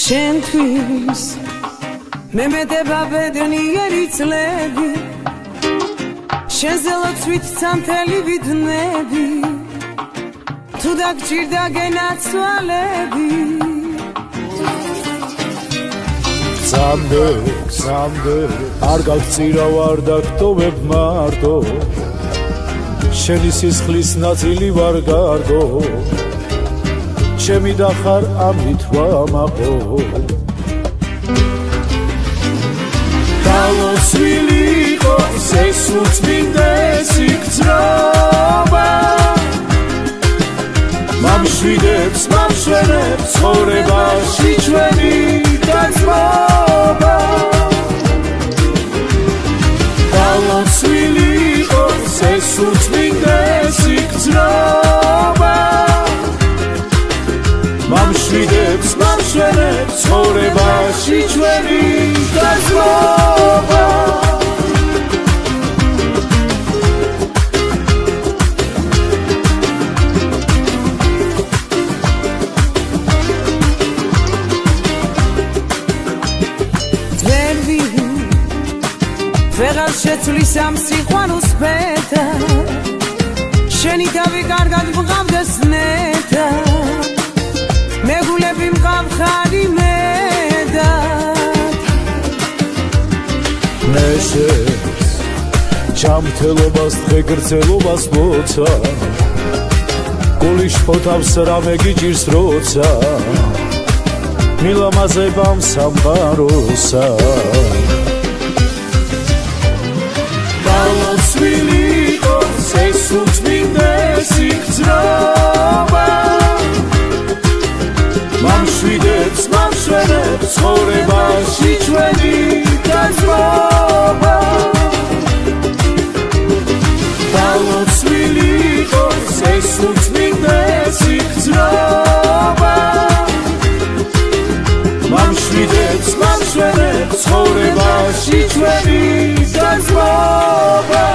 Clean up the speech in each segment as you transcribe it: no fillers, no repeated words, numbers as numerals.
შენთვის მე მეტება ბედნიერი წლები შენზე ლოცვით ცამთელი ვიდნები თუ დაგჭირდა გენაცვალები გზამდე არ გაგწირავარ და გტოვებ მარტო შენი სისხლის ნაწილი ვარ გარდო ჩემი და ხარ ამით ვამაყო გალოცვილი იყოს ეს უწმინდესი გზრობა მამშვიდებს მამშვენებს ცხოვრებაში ჩვენი დაძმობა გალოცვილი იყოს ეს უწმინდესი გზრობა მამშვიდებს მამშვენებს ცხოვრებაში ჩვენი დაძმობა ვეღარ შეცვლის ამ სიყვარულს ფეთა შენი თავი კარგად მყავდეს ნეტა მეგულები მყავხარი მეტად მე შენს ჯამთელობას დღეგრძელობას მოცა გული შფოთავს რამე გიჭირს როცა მილამაზებამ სამყაროსა გალოცვილი იყოს ეს უწმინდესი გზრობა მამშვიდებს მამშვენებს ცხოვრებაში ჩვენი დაძმობა გალოცვილი იყოს ეს უწმინდესი გზრობა მამშვიდებს მამშვენებს ცხოვრებაში ჩვენი დაძმობა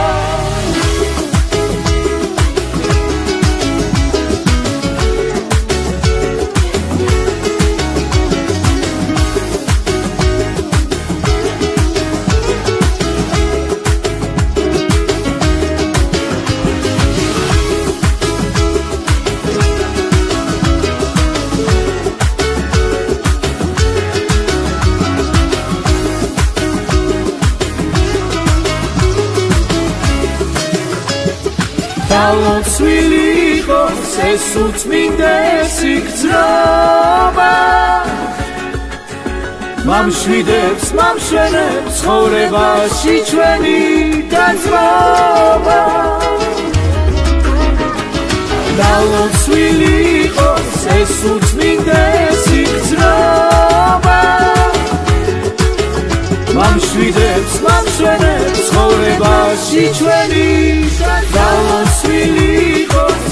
გალოცვილი იყოს ეს უწმინდესი გზრობა მამშვიდებს მამშვენებს ცხოვრებაში ჩვენი დაძმობა გალოცვილი იყოს ეს უწმინდესი გზრობა მამშვიდებს მამშვენებს ცხოვრებაში ჩვენი გალოცვილი იყოს